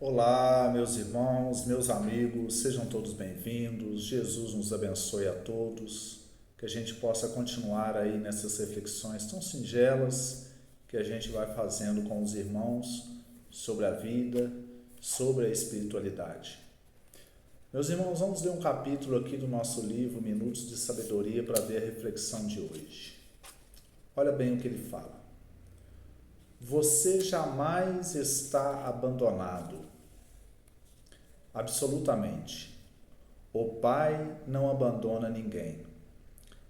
Olá, meus irmãos, meus amigos, sejam todos bem-vindos. Jesus nos abençoe a todos. Que a gente possa continuar aí nessas reflexões tão singelas que a gente vai fazendo com os irmãos sobre a vida, sobre a espiritualidade. Meus irmãos, vamos ler um capítulo aqui do nosso livro Minutos de Sabedoria para ver a reflexão de hoje. Olha bem o que ele fala. Você jamais está abandonado. Absolutamente. O Pai não abandona ninguém.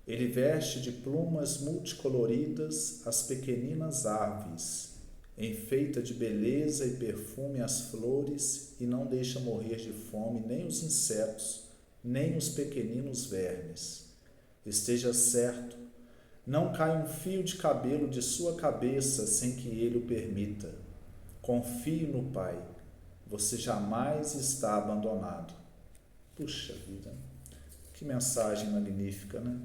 Ele veste de plumas multicoloridas as pequeninas aves, enfeita de beleza e perfume as flores e não deixa morrer de fome nem os insetos, nem os pequeninos vermes. Esteja certo, não cai um fio de cabelo de sua cabeça sem que ele o permita. Confie no Pai. Você jamais está abandonado. Puxa vida, que mensagem magnífica, né?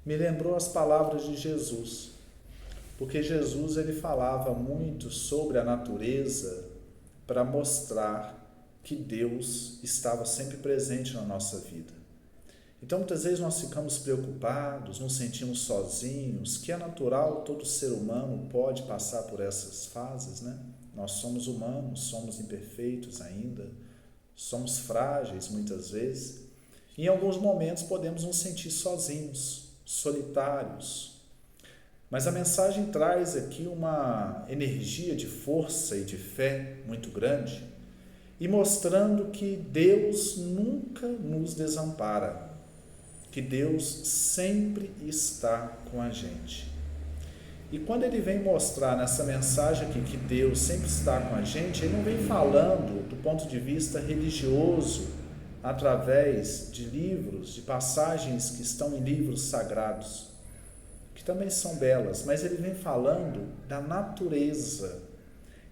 Me lembrou as palavras de Jesus, porque Jesus ele falava muito sobre a natureza para mostrar que Deus estava sempre presente na nossa vida. Então, muitas vezes nós ficamos preocupados, nos sentimos sozinhos, que é natural, todo ser humano pode passar por essas fases, né? Nós somos humanos, somos imperfeitos ainda, somos frágeis muitas vezes. E em alguns momentos podemos nos sentir sozinhos, solitários. Mas a mensagem traz aqui uma energia de força e de fé muito grande e mostrando que Deus nunca nos desampara, que Deus sempre está com a gente. E quando ele vem mostrar nessa mensagem aqui que Deus sempre está com a gente, ele não vem falando do ponto de vista religioso, através de livros, de passagens que estão em livros sagrados, que também são belas, mas ele vem falando da natureza,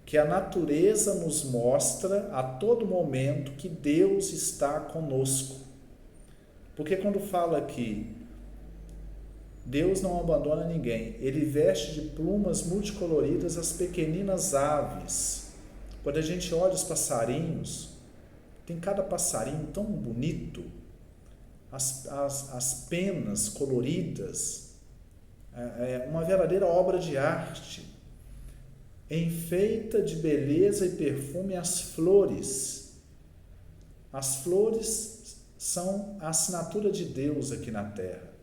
que a natureza nos mostra a todo momento que Deus está conosco. Porque quando fala aqui, Deus não abandona ninguém, ele veste de plumas multicoloridas as pequeninas aves. Quando a gente olha os passarinhos, tem cada passarinho tão bonito, as penas coloridas, é uma verdadeira obra de arte. Enfeita de beleza e perfume as flores. As flores são a assinatura de Deus aqui na terra.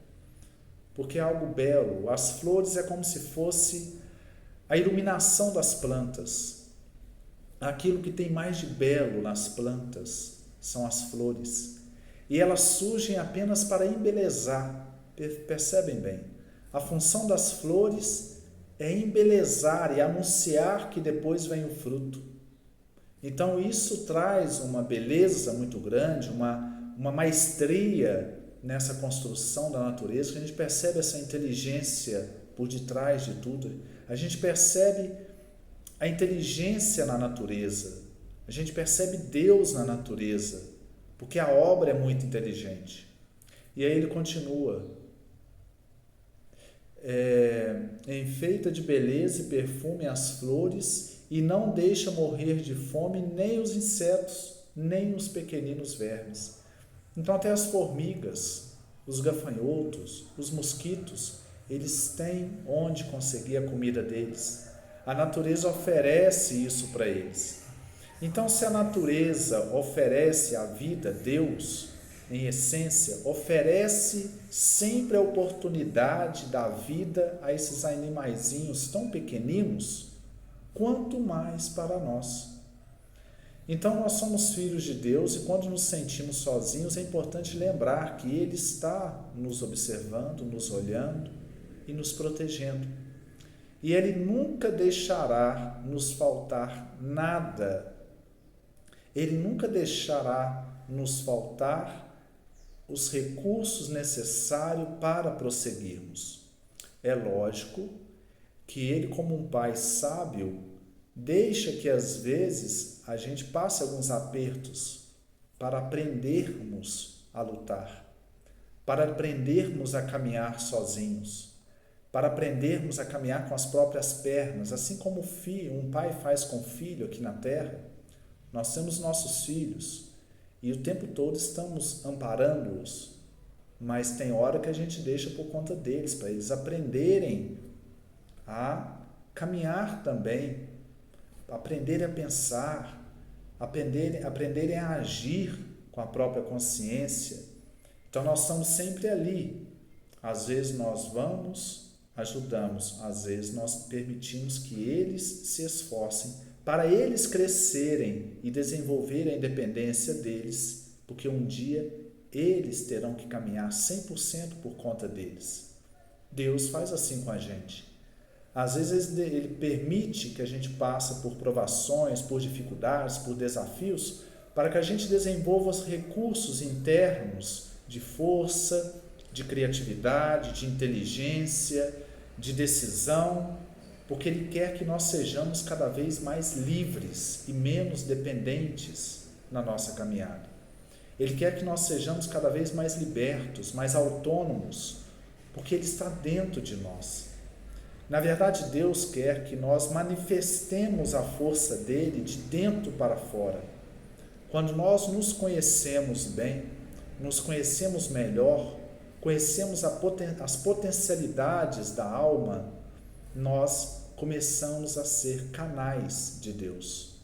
Porque é algo belo. As flores é como se fosse a iluminação das plantas. Aquilo que tem mais de belo nas plantas são as flores. E elas surgem apenas para embelezar. Percebem bem? A função das flores é embelezar e anunciar que depois vem o fruto. Então isso traz uma beleza muito grande, uma maestria nessa construção da natureza, que a gente percebe essa inteligência por detrás de tudo. A gente percebe a inteligência na natureza. A gente percebe Deus na natureza, porque a obra é muito inteligente. E aí ele continua. Enfeita de beleza e perfume as flores e não deixa morrer de fome nem os insetos, nem os pequeninos vermes. Então até as formigas, os gafanhotos, os mosquitos, eles têm onde conseguir a comida deles. A natureza oferece isso para eles. Então se a natureza oferece a vida, Deus, em essência, oferece sempre a oportunidade da vida a esses animaizinhos tão pequeninos, quanto mais para nós. Então nós somos filhos de Deus e quando nos sentimos sozinhos é importante lembrar que Ele está nos observando, nos olhando e nos protegendo. E Ele nunca deixará nos faltar nada. Ele nunca deixará nos faltar os recursos necessários para prosseguirmos. É lógico que Ele, como um Pai sábio, deixa que às vezes a gente passe alguns apertos para aprendermos a lutar, para aprendermos a caminhar sozinhos, para aprendermos a caminhar com as próprias pernas, assim como um pai faz com o filho aqui na terra. Nós temos nossos filhos e o tempo todo estamos amparando-os, mas tem hora que a gente deixa por conta deles, para eles aprenderem a caminhar também, aprenderem a pensar, aprenderem a agir com a própria consciência. Então nós estamos sempre ali. Às vezes nós vamos, ajudamos, às vezes nós permitimos que eles se esforcem para eles crescerem e desenvolverem a independência deles, porque um dia eles terão que caminhar 100% por conta deles. Deus faz assim com a gente. Às vezes Ele permite que a gente passe por provações, por dificuldades, por desafios, para que a gente desenvolva os recursos internos de força, de criatividade, de inteligência, de decisão, porque Ele quer que nós sejamos cada vez mais livres e menos dependentes na nossa caminhada. Ele quer que nós sejamos cada vez mais libertos, mais autônomos, porque Ele está dentro de nós. Na verdade, Deus quer que nós manifestemos a força dele de dentro para fora. Quando nós nos conhecemos bem, nos conhecemos melhor, conhecemos as potencialidades da alma, nós começamos a ser canais de Deus.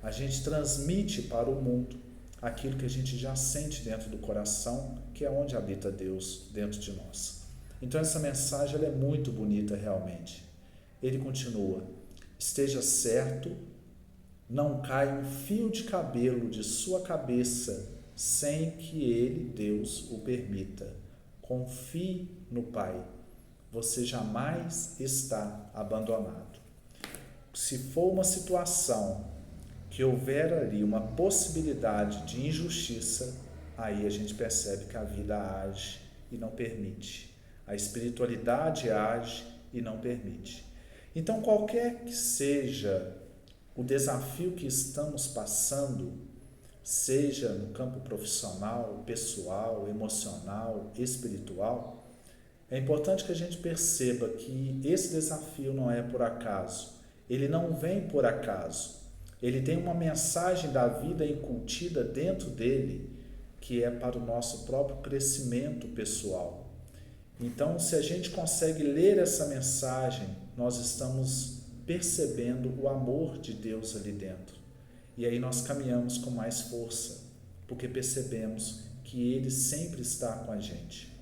A gente transmite para o mundo aquilo que a gente já sente dentro do coração, que é onde habita Deus dentro de nós. Então essa mensagem ela é muito bonita realmente. Ele continua: esteja certo, não cai um fio de cabelo de sua cabeça sem que Ele, Deus, o permita. Confie no Pai, você jamais está abandonado. Se for uma situação que houver ali uma possibilidade de injustiça, aí a gente percebe que a vida age e não permite. A espiritualidade age e não permite. Então, qualquer que seja o desafio que estamos passando, seja no campo profissional, pessoal, emocional, espiritual, é importante que a gente perceba que esse desafio não é por acaso. Ele não vem por acaso. Ele tem uma mensagem da vida incutida dentro dele, que é para o nosso próprio crescimento pessoal. Então, se a gente consegue ler essa mensagem, nós estamos percebendo o amor de Deus ali dentro. E aí nós caminhamos com mais força, porque percebemos que Ele sempre está com a gente.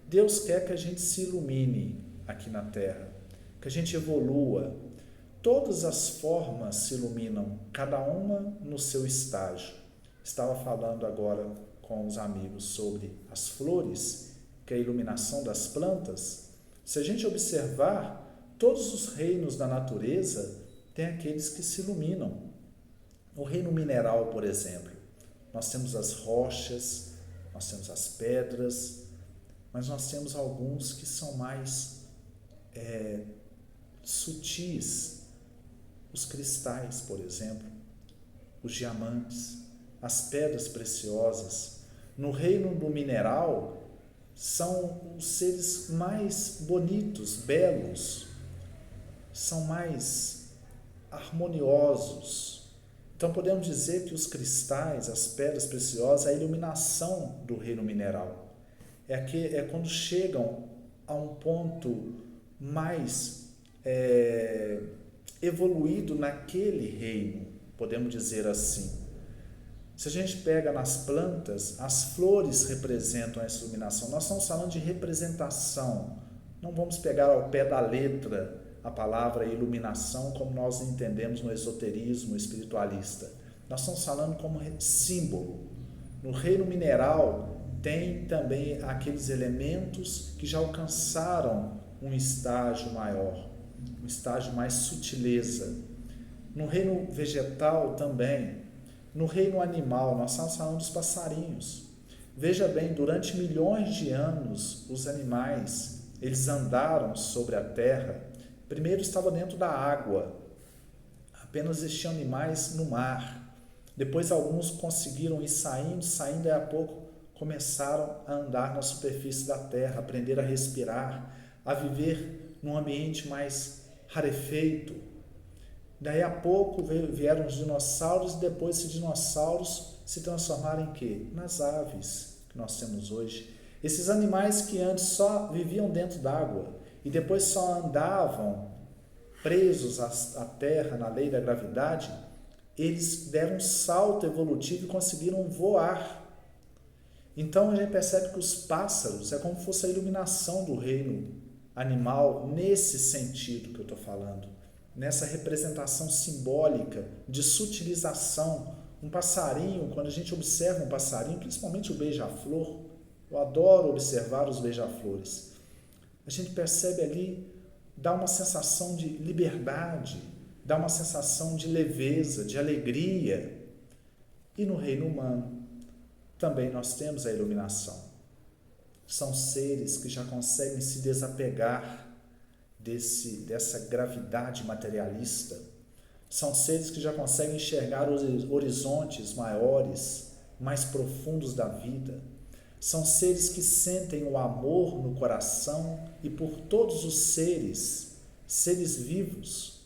Deus quer que a gente se ilumine aqui na Terra, que a gente evolua. Todas as formas se iluminam, cada uma no seu estágio. Estava falando agora com os amigos sobre as flores, que é a iluminação das plantas. Se a gente observar, todos os reinos da natureza têm aqueles que se iluminam. No reino mineral, por exemplo, nós temos as rochas, nós temos as pedras, mas nós temos alguns que são mais sutis. Os cristais, por exemplo, os diamantes, as pedras preciosas. No reino do mineral, são os seres mais bonitos, belos, são mais harmoniosos. Então podemos dizer que os cristais, as pedras preciosas, é a iluminação do reino mineral. É quando chegam a um ponto mais evoluído naquele reino, podemos dizer assim. Se a gente pega nas plantas, as flores representam essa iluminação. Nós estamos falando de representação. Não vamos pegar ao pé da letra a palavra iluminação como nós entendemos no esoterismo espiritualista. Nós estamos falando como símbolo. No reino mineral tem também aqueles elementos que já alcançaram um estágio maior, um estágio mais sutileza. No reino vegetal também. No reino animal, nós estamos falando dos passarinhos. Veja bem, durante milhões de anos, os animais, eles andaram sobre a terra. Primeiro estavam dentro da água, apenas existiam animais no mar. Depois alguns conseguiram ir saindo e a pouco começaram a andar na superfície da terra, aprender a respirar, a viver num ambiente mais rarefeito. Daí a pouco vieram os dinossauros e depois esses dinossauros se transformaram em quê? Nas aves que nós temos hoje. Esses animais que antes só viviam dentro d'água e depois só andavam presos à terra, na lei da gravidade, eles deram um salto evolutivo e conseguiram voar. Então a gente percebe que os pássaros é como se fosse a iluminação do reino animal nesse sentido que eu estou falando, nessa representação simbólica de sutilização. Um passarinho, quando a gente observa um passarinho, principalmente o beija-flor, eu adoro observar os beija-flores, a gente percebe ali, dá uma sensação de liberdade, dá uma sensação de leveza, de alegria. E no reino humano também nós temos a iluminação. São seres que já conseguem se desapegar dessa gravidade materialista. São seres que já conseguem enxergar os horizontes maiores, mais profundos da vida. São seres que sentem o amor no coração e por todos os seres vivos,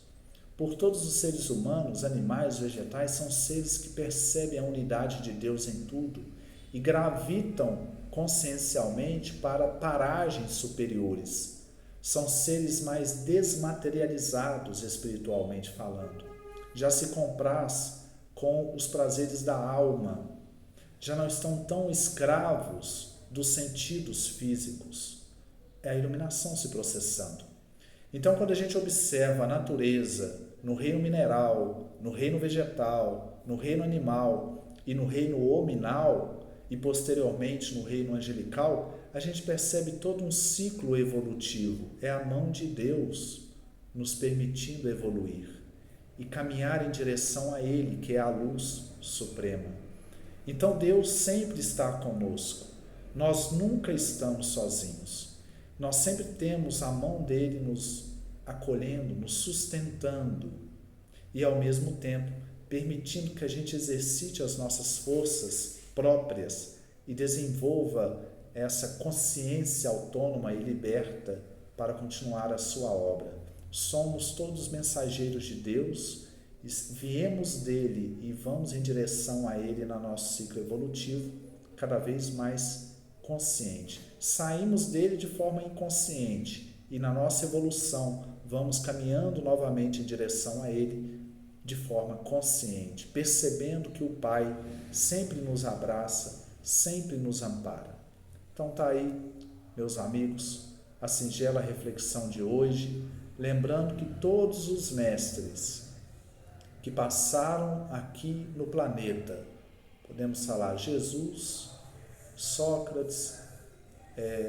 por todos os seres humanos, animais, vegetais, são seres que percebem a unidade de Deus em tudo e gravitam consciencialmente para paragens superiores. São seres mais desmaterializados espiritualmente falando. Já se compraz com os prazeres da alma. Já não estão tão escravos dos sentidos físicos. É a iluminação se processando. Então, quando a gente observa a natureza no reino mineral, no reino vegetal, no reino animal e no reino hominal, e posteriormente no reino angelical, a gente percebe todo um ciclo evolutivo. É a mão de Deus nos permitindo evoluir e caminhar em direção a Ele, que é a luz suprema. Então Deus sempre está conosco. Nós nunca estamos sozinhos. Nós sempre temos a mão dele nos acolhendo, nos sustentando e, ao mesmo tempo, permitindo que a gente exercite as nossas forças próprias e desenvolva essa consciência autônoma e liberta para continuar a sua obra. Somos todos mensageiros de Deus, viemos dele e vamos em direção a ele no nosso ciclo evolutivo, cada vez mais consciente. Saímos dele de forma inconsciente e na nossa evolução vamos caminhando novamente em direção a ele de forma consciente, percebendo que o Pai sempre nos abraça, sempre nos ampara. Então tá aí, meus amigos, a singela reflexão de hoje, lembrando que todos os mestres que passaram aqui no planeta, podemos falar Jesus, Sócrates,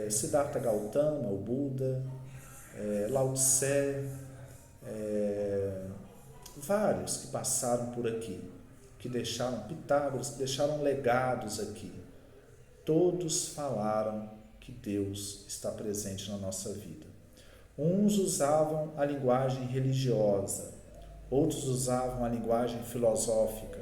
Siddhartha Gautama, o Buda, Lao Tse, vários que passaram por aqui, que deixaram Pitágoras, que deixaram legados aqui. Todos falaram que Deus está presente na nossa vida. Uns usavam a linguagem religiosa, outros usavam a linguagem filosófica,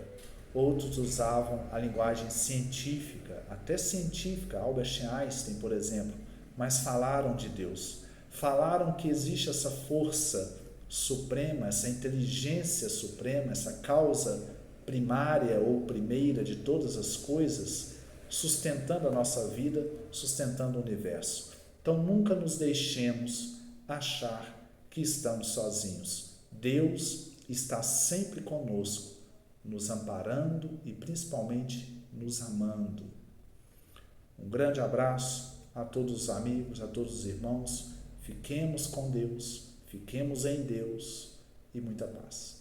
outros usavam a linguagem científica, até científica, Albert Einstein, por exemplo, mas falaram de Deus. Falaram que existe essa força suprema, essa inteligência suprema, essa causa primária ou primeira de todas as coisas, sustentando a nossa vida, sustentando o universo. Então nunca nos deixemos achar que estamos sozinhos. Deus está sempre conosco, nos amparando e principalmente nos amando. Um grande abraço a todos os amigos, a todos os irmãos. Fiquemos com Deus, fiquemos em Deus e muita paz.